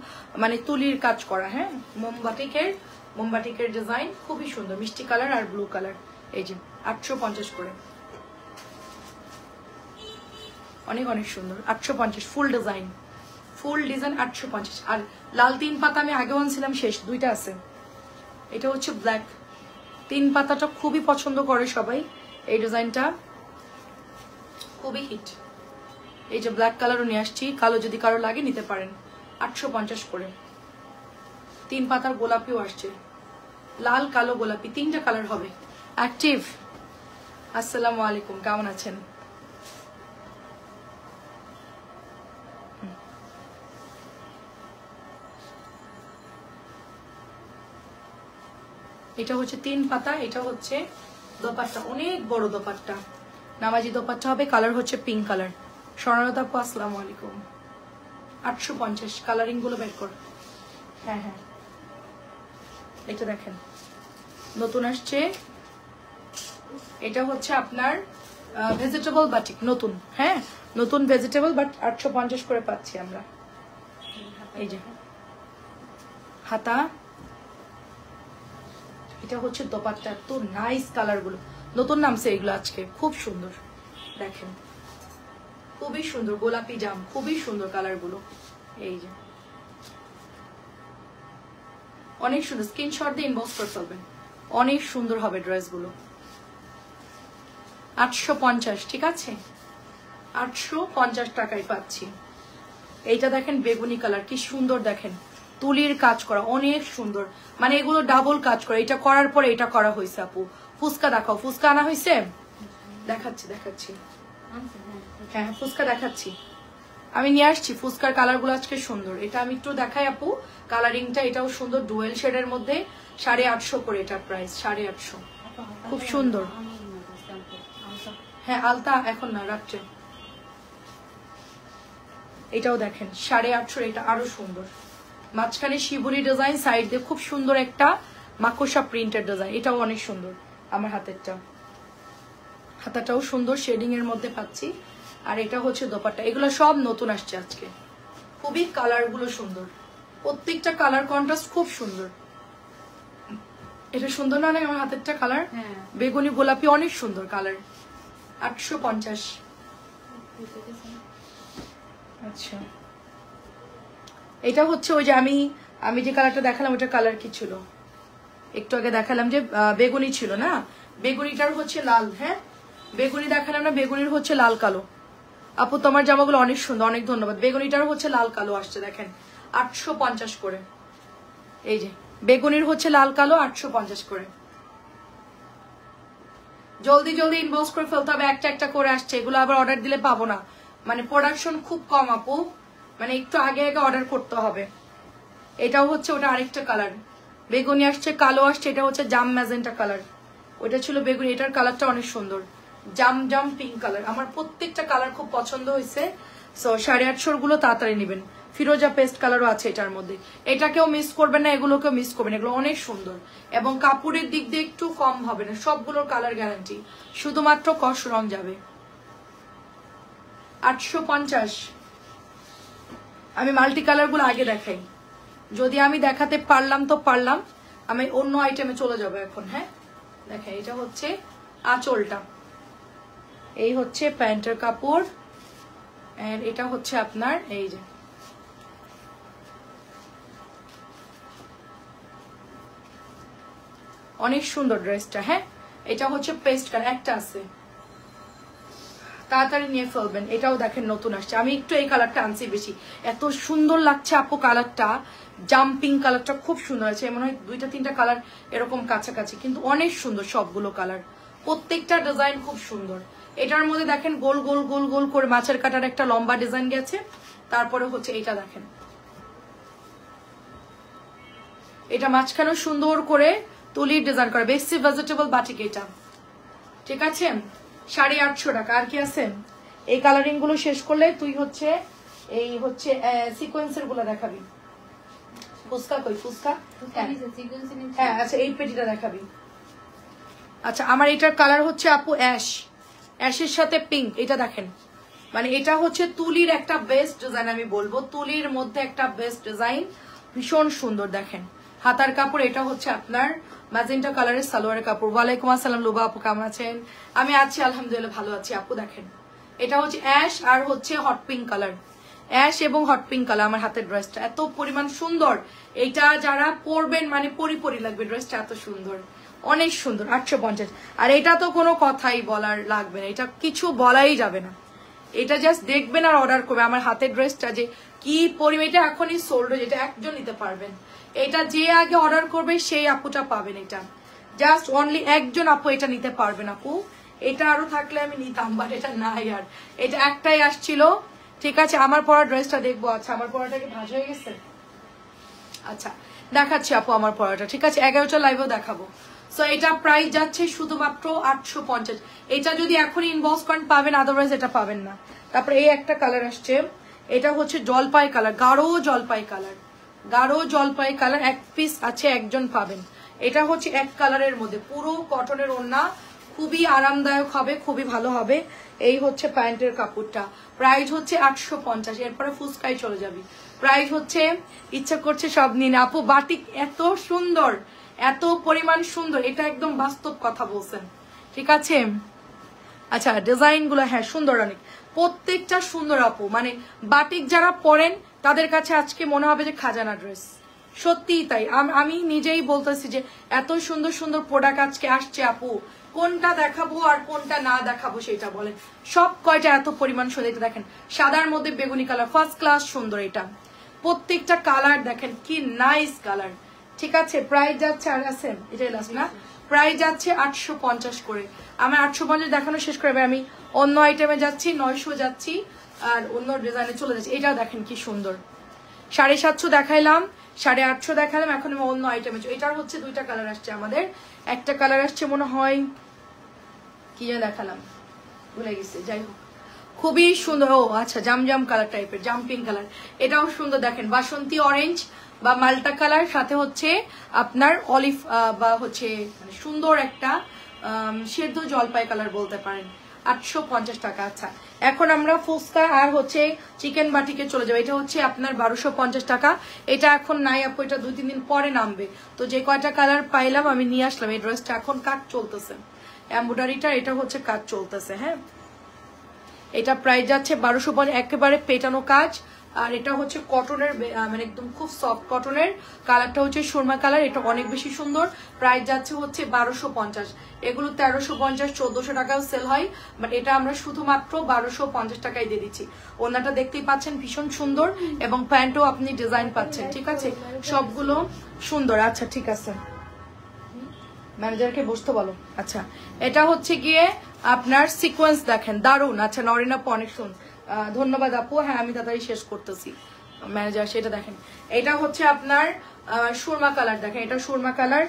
মানে তুলির কাজ করা। হ্যাঁ মোমবাটিকের ডিজাইন খুবই সুন্দর, মিষ্টি কালার আর ব্লু কালার। এই যে 850 করে, অনেক অনেক সুন্দর। 850 ফুল ডিজাইন 850। আর লাল 3 পাতা আমি আগেও আনছিলাম, শেষ 2টা আছে। এটা হচ্ছে ব্ল্যাক 3 পাতাটা খুবই পছন্দ করে সবাই, এই ডিজাইনটা খুবই হিট। এই যে ব্ল্যাক কালারও নিয়ে আসছি, কালো যদি কারো লাগে নিতে পারেন। 850 করে। 3 পাতার গোলাপিও আসছে, লাল কালো গোলাপি 3টা কালার হবে। অ্যাক্টিভ আসসালামু আলাইকুম, কেমন আছেন? এটা হচ্ছে 3 পাতা, এটা হচ্ছে দোপাট্টা, অনেক বড় দোপাট্টা, নামাজি দোপাট্টা হবে। কালার হচ্ছে পিঙ্ক কালার। স্বর্ণলতা আপু আসসালামু আলাইকুম। 850 কালারিং গুলো বের কর। হ্যাঁ হ্যাঁ, এটা দেখেন নতুন আসছে। এটা হচ্ছে আপনার ভেজিটেবল বাটিক, নতুন। হ্যাঁ নতুন ভেজিটেবল, বাট 850 করে পাচ্ছি আমরা। এই যে হাতা, এটা হচ্ছে দোপাট্টা। তো নাইস কালার গুলো, নতুন নামছে এগুলো আজকে, খুব সুন্দর দেখেন, খুবই সুন্দর। গোলাপি জাম, খুবই সুন্দর কালার গুলো। এই যে অনেক সুন্দর, স্ক্রিনশট দিয়ে ইনবক্স করে ফেলবেন, অনেক সুন্দর হবে ড্রেস গুলো। 850, ঠিক আছে, 850 টাকায় পাচ্ছি। এইটা দেখেন বেগুনি কালার, কি সুন্দর দেখেন, তুলির কাজ করা, অনেক সুন্দর। মানে এগুলো ডাবল কাজ করা, এটা করার পরে এটা করা হয়েছে। আপু ফুচকা দেখাও, ফুচকা আনা হয়েছে, দেখাচ্ছি। হ্যাঁ ফুচকা দেখাচ্ছি, আমি নিয়ে আসছি। ফুচকার কালার গুলো আজকে সুন্দর। এটা আমি একটু দেখাই আপু, কালারিংটা এটাও সুন্দর, ডুয়েল শেডের মধ্যে। 850 করে এটা প্রাইস, 850, খুব সুন্দর। হ্যাঁ আলতা এখন না, রাত্রে। এটাও দেখেন 850, এটা আরো সুন্দর। মাঝখানে শিবুরি ডিজাইন, সাইড দিয়ে খুব সুন্দর একটা মাকড়সা প্রিন্টের ডিজাইন, এটাও অনেক সুন্দর। আমার হাতাটাও সুন্দর, শেডিং এর মধ্যে পাচ্ছি। আর এটা হচ্ছে দোপাট্টা। এগুলো সব নতুন আসছে আজকে, খুবই কালার গুলো সুন্দর, প্রত্যেকটা কালার কন্ট্রাস্ট খুব সুন্দর। এটা সুন্দর না? আমার হাতেরটা কালার বেগুনি গোলাপি, অনেক সুন্দর কালার। 850। আচ্ছা এটা হচ্ছে ওই যে আমি যে কালারটা দেখালাম, ওটা কালার কি ছিল একটু আগে দেখালাম, যে বেগুনি ছিল না, বেগুনিটার হচ্ছে লাল। হ্যাঁ বেগুনি দেখালাম না, বেগুনির হচ্ছে লাল কালো। আপু তোমার জামাগুলো অনেক সুন্দর, অনেক ধন্যবাদ। বেগুনিটার হচ্ছে লাল কালো আসছে, দেখেন 850 করে। এই যে বেগুনির হচ্ছে লাল কালো, 850 করে। জলদি জলদি ইনবক্স করে ফেলতে হবে, একটা একটা করে আসছে, এগুলো আবার অর্ডার দিলে পাবো না, মানে প্রোডাকশন খুব কম আপু, মানে একটু আগে আগে অর্ডার করতে হবে। এটাও হচ্ছে ওটা আরেকটা কালার, বেগুনি আসছে, কালো আসছে, এটা হচ্ছে জাম ম্যাজেন্টা কালার, ওইটা ছিল বেগুনি, এটার কালারটা অনেক সুন্দর, জাম জাম পিঙ্ক কালার। আমার প্রত্যেকটা কালার খুব পছন্দ হয়েছে। সো 850 গুলো তাড়াতাড়ি নেবেন। ফিরোজা পেস্ট কালারও আছে এটার মধ্যে, এটাকেও মিস করবেন না, এগুলোকেও মিস করবেন, এগুলো অনেক সুন্দর এবং কাপড়ের দিক দিয়ে একটু কম হবে না, সবগুলোর কালার গ্যারান্টি, শুধুমাত্র কস রং যাবে। 850। আমি মাল্টি কালার গুলো আগে দেখাই, যদি আমি দেখাতে পারলাম তো পারলাম, আমি অন্য আইটেমে চলে যাবো এখন। হ্যাঁ দেখেন, এটা হচ্ছে আঁচলটা, এই হচ্ছে প্যান্টের কাপড়, আর এটা হচ্ছে আপনার এই যে অনেক সুন্দর ড্রেসটা। হ্যাঁ এটা হচ্ছে পেস্ট কালার, একটা আছে, তাড়াতাড়ি নিয়ে ফেলবেন। এটাও দেখেন নতুন আসছে, আমি একটু এই কালারটা আনছি বেশি, এত সুন্দর লাগছে আপু কালারটা, জাম্পিং কালারটা খুব সুন্দর আছে, মনে হয় 2-3টা কালার এরকম কাছাকাছি, কিন্তু অনেক সুন্দর সবগুলো কালার, প্রত্যেকটা ডিজাইন খুব সুন্দর। এটার মধ্যে দেখেন গোল গোল গোল গোল করে মাছের কাটার একটা লম্বা ডিজাইন গেছে, তারপরে হচ্ছে এটা দেখেন, এটা মাঝখানেও সুন্দর করে তুলির ডিজাইন করা, বেশি ভেজিটেবল বাটিক এটা, ঠিক আছে। 850 টাকা। আর কি আছে? এই কালারিং গুলো শেষ করলে তুই হচ্ছে এই হচ্ছে সিকোয়েন্সের গুলো দেখাবি। ফুসকা কই? ফুসকা হ্যাঁ আচ্ছা, এই পেটিটা দেখাবি। আচ্ছা আমার এটার কালার হচ্ছে আপু অ্যাশের সাথে পিঙ্ক, এটা দেখেন, মানে এটা হচ্ছে তুলির একটা বেস্ট ডিজাইন, আমি বলবো তুলির মধ্যে একটা বেস্ট ডিজাইন, ভীষণ সুন্দর। দেখেন হাতার কাপড়, এটা হচ্ছে আপনার ম্যাজেন্টা কালারের সালোয়ারের কাপড়। ওয়ালাইকুম আসসালাম লুবা আপু, কেমন আছেন? আমি আছি আলহামদুলিল্লাহ, ভালো আছি আপু। দেখেন এটা হচ্ছে অ্যাশ আর হচ্ছে হট পিঙ্ক কালার, অ্যাশ এবং হট পিঙ্ক কালার। আমার হাতের ড্রেসটা এত পরিমাণ সুন্দর, এটা যারা পরবেন মানে পরি লাগবে, ড্রেসটা এত সুন্দর, অনেক সুন্দর। 850। আর এটা তো কোনো কথাই বলার লাগবে না, এটা কিছু বলাই যাবে না, এটা জাস্ট দেখবেন আর অর্ডার করবে। আমার হাতের ড্রেসটা যে কি পরিমাণ, এটা এখনই সোল্ড, যেটা একজন নিতে পারবেন, এটা যে আগে অর্ডার করবে সেই আপুটা পাবেন, এটা জাস্ট অনলি একজন আপু এটা নিতে পারবেন আপু। এটা আরো থাকলে আমি নিতাম, বাট এটা নাই, আর এটা একটাই আসছিল, ঠিক আছে। আমার পরা ড্রেসটা দেখবো। আচ্ছা আমার পরাটা কি ভাঁজ হয়ে গেছে? আচ্ছা দেখাচ্ছি আপু আমার পরাটা, ঠিক আছে, 11টা লাইভেও দেখাবো। সো এটা প্রাইস যাচ্ছে শুধুমাত্র 850। এটা যদি এখন ইনবক্স করেন পাবেন, আদারওয়াইজ এটা পাবেন না। তারপরে এই একটা কালার আসছে, এটা হচ্ছে জলপাই কালার, গাঢ় জলপাই কালার, গাঢ় জলপাই কালার, এক পিস আছে, একজন পাবেন। এটা হচ্ছে এক কালারের মধ্যে, পুরো কটনের ওড়না, খুবই আরামদায়ক হবে, খুবই ভালো হবে। এই হচ্ছে প্যান্টের কাপড়টা, প্রাইস হচ্ছে 850। এরপরে ফুসকাই চলে যাবি, প্রাইস হচ্ছে ইচ্ছা করছে সব নিন আপু। বাটিক এত সুন্দর, এত পরিমাণ সুন্দর, এটা একদম বাস্তব কথা বলছেন, ঠিক আছে। আচ্ছা ডিজাইন গুলো হ্যাঁ সুন্দর, অনেক প্রত্যেকটা সুন্দর আপু, মানে বাটিক যারা পরেন তাদের কাছে আজকে মনে হবে যে খাজানা ড্রেস, সত্যিই তাই। আমি নিজেই বলতেছি যে এত সুন্দর সুন্দর প্রোডাক্ট আজকে আসছে আপু, কোনটা দেখাবো আর কোনটা না দেখাবো সেটা বলেন। সব কয়টা এত পরিমাণ সুন্দর, এটা দেখেন সাদার মধ্যে বেগুনি কালার, ফার্স্ট ক্লাস সুন্দর, এটা প্রত্যেকটা কালার দেখেন কি নাইস কালার, ঠিক আছে। প্রাইস যাচ্ছে, আর আছে এটাই লাস্ট না, প্রাইস যাচ্ছে 850 করে। আমার 850 দেখানো শেষ করে আমি অন্য আইটেমে যাচ্ছি, 900 যাচ্ছি, আর অন্য ডিজাইনে চলে যাচ্ছি। এটাও দেখেন কি সুন্দর, 750 দেখাইলাম, 850 দেখালাম, এখন আমি অন্য আইটেমে। এটার হচ্ছে 2টা কালার আসছে আমাদের, একটা কালার আসছে মনে হয় কি দেখালাম ভুলে গেছি, যাই হোক খুবই সুন্দর। ও আচ্ছা জামজাম কালার টাইপের, জাম্পিং কালার, এটাও সুন্দর। দেখেন বাসন্তী অরেঞ্জ বা মাল্টা কালার, সাথে হচ্ছে আপনার অলিভ বা হচ্ছে মানে সুন্দর একটা সেদ্ধ জলপাই কালার বলতে পারেন। 850 টাকা। আচ্ছা এখন আমরা ফুচকা আর হচ্ছে চিকেন বাটিকে চলে যাবো। এটা হচ্ছে আপনার 1250 টাকা। এটা এখন নাই আপু, এটা 2-3 দিন পরে নামবে। তো যে কয়টা কালার পাইলাম আমি নিয়ে আসলাম। এই ড্রেসটা এখন কাজ চলতেছে, এমব্রয়ডারিটা এটা হচ্ছে কাজ চলতেছে। হ্যাঁ এটা প্রাইস যাচ্ছে 1250, একেবারে পেটানো কাজ। আর এটা হচ্ছে কটনের, মানে একদম খুব সফট কটনের, কালারটা হচ্ছে সুরমা কালার, এটা অনেক বেশি সুন্দর। প্রাইস যাচ্ছে হচ্ছে 1250। এগুলো 1350 1400 টাকাও সেল হয়, বাট এটা আমরা শুধুমাত্র 1250 টাকায় দিয়ে দিচ্ছি। ওনাটা দেখতেই পাচ্ছেন ভীষণ সুন্দর, এবং প্যান্টও আপনি ডিজাইন পাচ্ছেন, ঠিক আছে, সবগুলো সুন্দর। আচ্ছা ঠিক আছে, ম্যানেজারকে বসতে বলো। আচ্ছা, এটা হচ্ছে গিয়ে আপনার সিকোয়েন্স দেখেন, দারুন। আচ্ছা, নরিন আপু অনেক ধন্যবাদ আপু। হ্যাঁ, আমি তাড়াতাড়ি শেষ করতেছি। ম্যানেজার সেটা দেখেন, এটা হচ্ছে আপনার সুরমা কালার, দেখেন এটা সুরমা কালার।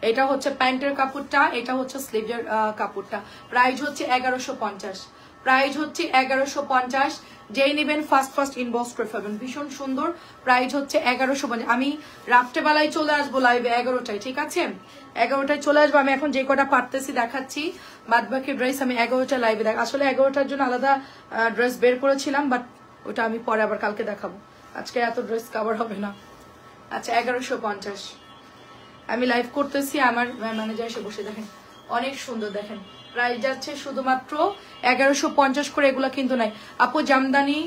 এটা হচ্ছে প্যান্টের কাপড়টা, এটা হচ্ছে স্লিভের কাপড়টা। প্রাইস হচ্ছে 1150, প্রাইস হচ্ছে 1150। যেই নেবেন ফার্স্ট ইনবক্স করে ফেলবেন। ভীষণ সুন্দর, প্রাইস হচ্ছে 1150। আমি রাত্রেবেলায় চলে আসবো লাইভে 11টায়, ঠিক আছে? 11টায় চলে আসবো। আমি এখন যে কটা পারতেছি দেখাচ্ছি, বাদবাকি ড্রেস আমি 11টা লাইভে আসলে 11টার জন্য আলাদা ড্রেস বের করেছিলাম, বাট ওটা আমি পরে আবার কালকে দেখাবো। আজকে এত ড্রেস কভার হবে না। আচ্ছা, 1150 আমি লাইভ করতেছি। আমার ম্যানেজার এসে বসে, দেখেন অনেক সুন্দর। দেখেন প্রাইস যাচ্ছে শুধুমাত্র 1150 করে। এগুলা কিন্তু নাই আপু। জামদানি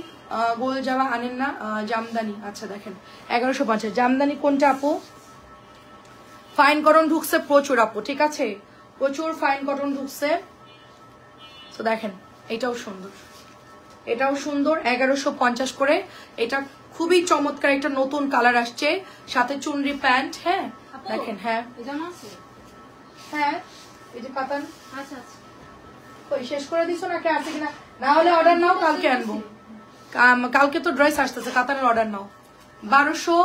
গোল জামা আনেন না? জামদানি, আচ্ছা দেখেন 1150। জামদানি কোনটা আপু? ফাইন কটন ঢুকছে প্রচুর আপু, ঠিক আছে? প্রচুর ফাইন কটন ঢুকছে। তো দেখেন এটাও সুন্দর, এটাও সুন্দর, 1150 করে। এটা খুবই চমৎকার একটা নতুন কালার আসছে, সাথে চুনরি প্যান্ট। হ্যাঁ দেখেন, হ্যাঁ হ্যাঁ, এই যে কাতান। আচ্ছা আচ্ছা, কই শেষ করে দিছো নাকি আছে কিনা? না হলে অর্ডার নাও, কালকে আনবো। কালকে তো ড্রেস আসতেছে, কাতানের অর্ডার নাও। 1200,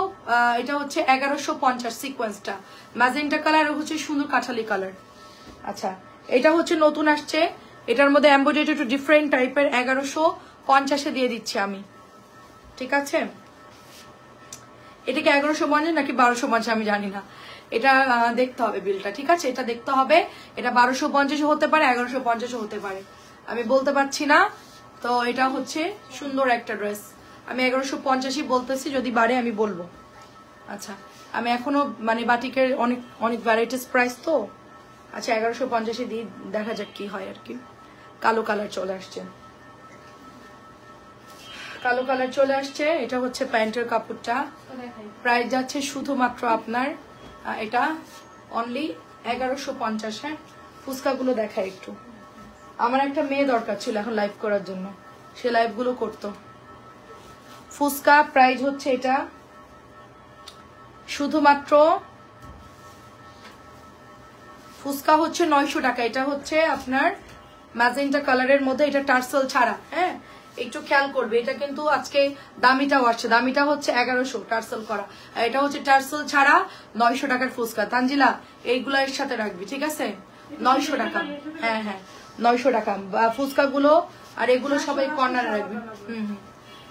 এটা হচ্ছে 1150 সিকোয়েন্সটা। ম্যাজেন্টা কালার হচ্ছে সুন্দর কাঠালি কালার। আচ্ছা, এটা হচ্ছে নতুন আসছে, এটার মধ্যে এমব্রয়ডারি একটু ডিফারেন্ট টাইপের। 1150 দিয়ে দিচ্ছি আমি, ঠিক আছে? এটা কি 1150 নাকি 1250 আমি জানি না, এটা দেখতে হবে বিলটা, ঠিক আছে? এটা দেখতে হবে। এটা 1250 হতে পারে, 1150 হতে পারে, আমি বলতে পারছি না। তো এটা হচ্ছে সুন্দর একটা ড্রেস। আমি 1150 বলতেছি, যদি বাড়ে আমি বলবো। আচ্ছা, আমি এখনো মানে বাটিকের অনেক অনেক ভ্যারাইটিস প্রাইস তো। আচ্ছা, 1150 দিয়ে দেখা যাক কি হয় আর কি। কালো কালার চলে আসছে, কালো কালার চলে আসছে। এটা হচ্ছে প্যান্টের কাপড়টা। প্রাইস যাচ্ছে শুধুমাত্র আপনার এটা অনলি 1150। হ্যাঁ, ফুচকাগুলো দেখায় একটু। আমার একটা মেয়ে দরকার ছিল এখন লাইভ করার জন্য, সে লাইভগুলো করতো। ফুচকা প্রাইস হচ্ছে এটা শুধুমাত্র, ফুচকা হচ্ছে 900 টাকা। এটা হচ্ছে আপনার ম্যাজেন্টা কালারের মধ্যে, এটা টার্সেল ছাড়া। হ্যাঁ, একটু খেয়াল করবে, এটা কিন্তু আজকে দামিটাও আসছে। দামিটা হচ্ছে 1100 টার্সেল করা, আর এটা হচ্ছে টার্সেল ছাড়া 900 টাকার ফুচকা। তানজিলা এইগুলো এর সাথে রাখবি, ঠিক আছে? 900 টাকা। হ্যাঁ হ্যাঁ, 900 টাকা ফুচকা গুলো, আর এগুলো সবাই কর্নারে রাখবি।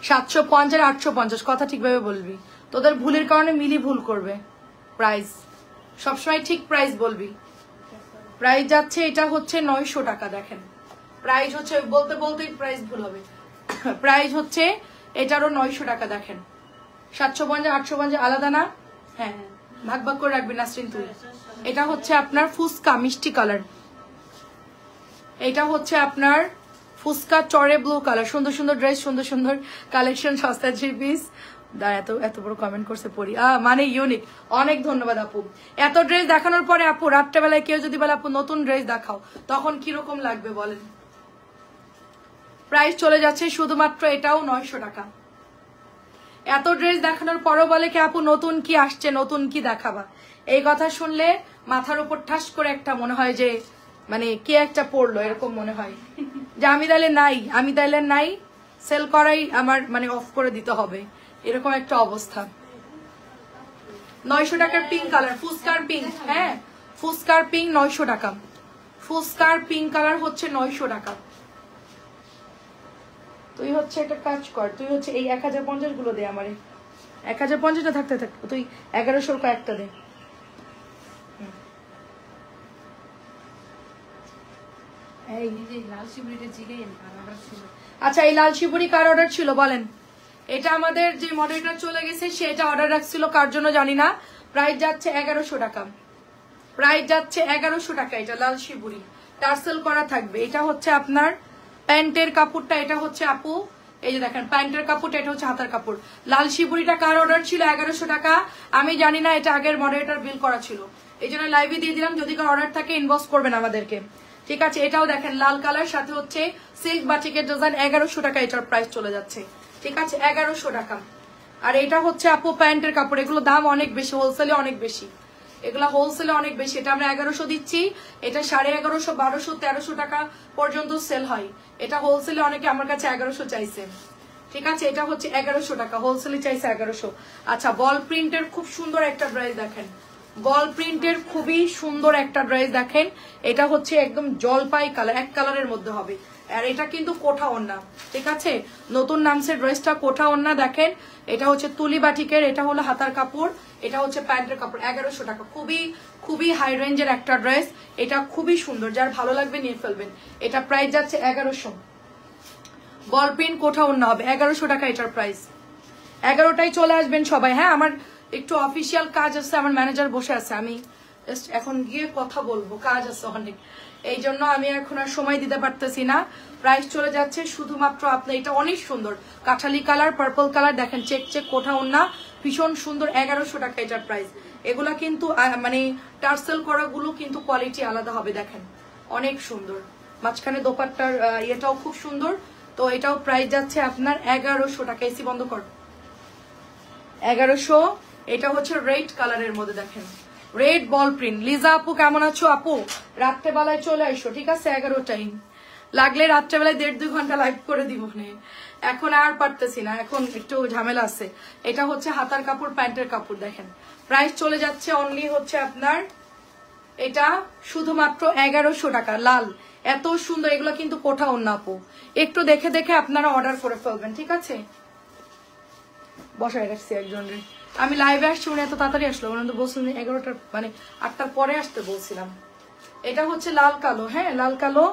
750 850 কথা ঠিকভাবে বলবি, তোদের ভুলের কারণে মিলি ভুল করবে। প্রাইস সবসময় ঠিক প্রাইস বলবি। প্রাইস যাচ্ছে এটা হচ্ছে 900 টাকা। দেখেন প্রাইস হচ্ছে, বলতে বলতেই প্রাইস ভুল হবে। প্রাইস হচ্ছে এটারও 900 টাকা। দেখেন 750 850 আলাদা না? হ্যাঁ, ভাগ ভাগ করে রাখবি নাসরিন তুই। এটা হচ্ছে আপনার ফুচকা মিষ্টি কালার, এটা হচ্ছে আপনার ফুচকা চড়ে ব্লু কালার। সুন্দর সুন্দর ড্রেস, সুন্দর সুন্দর কালেকশন, সস্তা 3 পিস। এত বড় কমেন্ট করছে পড়ি, মানে ইউনিক। অনেক ধন্যবাদ আপু। এত ড্রেস দেখানোর পরে আপু রাত্রেবেলায় কেউ যদি বলে আপু নতুন ড্রেস দেখাও, তখন কিরকম লাগবে বলেন? প্রাইস চলে যাচ্ছে শুধুমাত্র এটাও 900 টাকা। এত ড্রেস দেখানোর পরও বলে কি আপু নতুন কি আসছে, নতুন কি দেখাবা? এই কথা শুনলে মাথার উপর ঠাস করে একটা মনে হয় যে মানে কে একটা পড়লো, এরকম মনে হয় যে আমি তাইলে নাই, সেল করাই আমার মানে অফ করে দিতে হবে, এরকম একটা অবস্থা। 900 টাকার পিঙ্ক কালার, ফুচকার পিঙ্ক। হ্যাঁ, ফুচকার পিঙ্ক 900 টাকা। ফুচকার পিঙ্ক কালার হচ্ছে 900 টাকা। তুই হচ্ছে একটা কাজ কর, তুই হচ্ছে এই 1050 গুলো দে আমারে। 1050টা থাকতে তুই 1100 কয়েকটা দে। আচ্ছা, এই লাল শিবুরি কার অর্ডার ছিল বলেন? এটা আমাদের যে মডেলটা চলে গেছে সেটা অর্ডার রাখছিল, কার জন্য জানি না। প্রাইস যাচ্ছে 1100 টাকা। প্রাইস যাচ্ছে 1100 টাকা। এটা লাল শিবুরি, টার্সেল করা থাকবে। এটা হচ্ছে আপনার প্যান্টের কাপড়টা, এটা হচ্ছে আপু এই যে দেখেন প্যান্টের কাপড়টা, এটা হচ্ছে হাতার কাপড়। লাল শিবুরিটা কার অর্ডার ছিল 1100 টাকা? আমি জানি না, এটা আগের মডেলটার বিল করা ছিল, এই জন্য লাইভে দিয়ে দিলাম। যদি কার অর্ডার থাকে ইনবক্স করবেন আমাদেরকে, ঠিক আছে? এটাও দেখেন লাল কালার, সাথে হচ্ছে সিল্ক বাটিকের ডিজাইন। 1100 টাকা এটার প্রাইস চলে যাচ্ছে, ঠিক আছে? 1100 টাকা। আর এটা হচ্ছে আপু প্যান্টের কাপড়, এগুলো দাম অনেক বেশি, হোলসেলে অনেক বেশি। এগুলা হোলসেলে অনেক বেশি। এটা আমরা 1100 দিচ্ছি, এটা 1150, 1200, 1300 টাকা পর্যন্ত সেল হয়। এটা হোলসেলে অনেকে আমার কাছে 1100 চাইছে, ঠিক আছে। এটা হচ্ছে 1100 টাকা, হোলসেলে চাইছে 1100। আচ্ছা, বল প্রিন্টের খুব সুন্দর একটা ড্রেস দেখেন, বল প্রিন্টের খুবই সুন্দর একটা ড্রেস দেখেন। এটা হচ্ছে একদম জলপাই কালার, এক কালারের মধ্যে হবে। আর এটা কিন্তু কোঠা ওড়না, ঠিক আছে। নতুন নামছে ড্রেসটা, কোঠা ওড়না দেখেন। এটা হচ্ছে তুলি বাটিকের, এটা হলো হাতার কাপড়, এটা হচ্ছে প্যান্টের কাপড়। 1100 টাকা, খুবই খুবই হাই রেঞ্জের একটা ড্রেস। এটা খুবই সুন্দর, যার ভালো লাগবে নিয়ে ফেলবেন। এটা প্রাইস যাচ্ছে 1100। বল প্রিন্ট কোঠা ওড়না হবে 1100 টাকা এটার প্রাইস। 11টায় চলে আসবেন সবাই, হ্যাঁ। আমার একটু অফিসিয়াল কাজ আছে, আমার ম্যানেজার বসে আছে, আমি এখন গিয়ে কথা বলবো, কাজ আছে অনেক, এই জন্য আমি এখন আর সময় দিতে পারতেছি না। প্রাইস চলে যাচ্ছে শুধুমাত্র আপনার, এটা অনেক সুন্দর কাঠালি কালার, পার্পল কালার দেখেন, চেক চেক কোঠা ওড়না, ভীষণ সুন্দর। 1100 টাকা এটার প্রাইস। এগুলা কিন্তু মানে টার্সেল করা গুলো কিন্তু কোয়ালিটি আলাদা হবে, দেখেন অনেক সুন্দর। মাঝখানে দোপাট্টার ইয়েটাও খুব সুন্দর। তো এটাও প্রাইস যাচ্ছে আপনার 1100 টাকা। এসি বন্ধ কর। 1100। এটা হচ্ছে রেড কালারের মধ্যে দেখেন, রেড বল প্রিন্ট। লিজা আপু কেমন আছো? আপু রাত্রেবেলায় চলে আসো, ঠিক আছে। 11টাই লাগলে রাত্রেবেলায় 1.5-2 ঘন্টা লাইভ করে দিব, এখন আর পারতেছি না, এখন একটু ঝামেলা আছে। এটা হচ্ছে হাতার কাপড়, প্যান্টের কাপড় দেখেন। প্রাইস চলে যাচ্ছে অনলি হচ্ছে আপনার এটা শুধুমাত্র 1100 টাকা। লাল এত সুন্দর, এগুলো কিন্তু কোঠা ওড়না আপু, একটু দেখে দেখে আপনারা অর্ডার করে ফেলবেন, ঠিক আছে। বসায় রাখছি একজনের, আমি লাইভে আসছি, উনি এত তাড়াতাড়ি আসলো, উনি তো বলছিলেন 11টার মানে 8টার পরে আসতে বলছিলাম। এটা হচ্ছে লাল কালো, হ্যাঁ লাল কালো।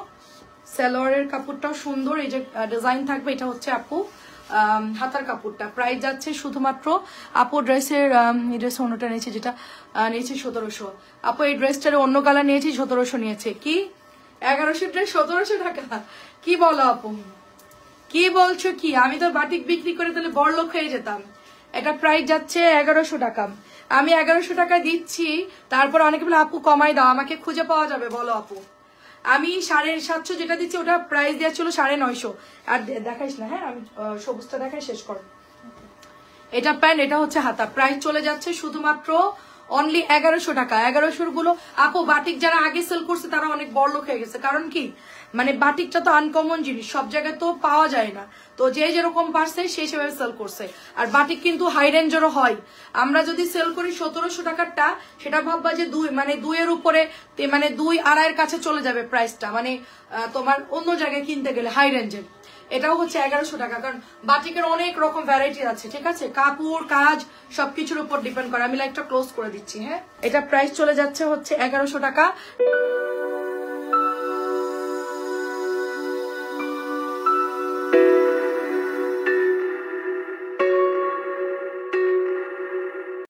সালোয়ারের কাপড়টাও সুন্দর, এই যে ডিজাইন থাকবে। এটা হচ্ছে আপু হাতার কাপড়টা। প্রাইস যাচ্ছে শুধুমাত্র আপু ড্রেসের এই ড্রেস অন্যটা নিয়েছি, যেটা নিয়েছি 1700। আপু এই ড্রেসটার অন্য কালার নিয়েছি, 1700 নিয়েছে। কি 1100 ড্রেস 1700 টাকা? কি বলো আপু, কি বলছো কি? আমি তো বাটিক বিক্রি করে তাহলে বড়লোক হয়ে যেতাম। এটা প্রাইস যাচ্ছে 1100 টাকা। আমি 1100 টাকা দিচ্ছি, তারপর অনেকে বলে আপু কমাই দাও, আমাকে খুঁজে পাওয়া যাবে বলো আপু? আমি 750 যেটা দিচ্ছি ওটা প্রাইস দেওয়া ছিল 950। আর দেখাইস না, হ্যাঁ আমি সবুজটা দেখাই, শেষ কর। এটা প্যান্ট, এটা হচ্ছে হাতা। প্রাইস চলে যাচ্ছে শুধুমাত্র অনলি 1100 টাকা। 1100 গুলো আপু বাটিক যারা আগে সেল করছে তারা অনেক বড়লোক হয়ে গেছে। কারণ কি, মানে বাটিকটা তো আনকমন জিনিস, সব জায়গায় তো পাওয়া যায় না। তো যে যেরকম পারছে সেই সেভাবে সেল করছে। আর বাটিক কিন্তু হাই রেঞ্জেরও হয়। আমরা যদি সেল করি 1700 টাকারটা, সেটা ভাববা যে মানে 2 এর উপরে, মানে 2-2.5 কাছে চলে যাবে প্রাইসটা, মানে তোমার অন্য জায়গায় কিনতে গেলে হাই রেঞ্জের। এটাও হচ্ছে 1100 টাকা, কারণ বাটিকের অনেক রকম ভ্যারাইটি আছে, ঠিক আছে। কাপড় কাজ সবকিছুর উপর ডিপেন্ড করে। আমি লাইকটা ক্লোজ করে দিচ্ছি, হ্যাঁ। এটা প্রাইস চলে যাচ্ছে হচ্ছে 1100 টাকা।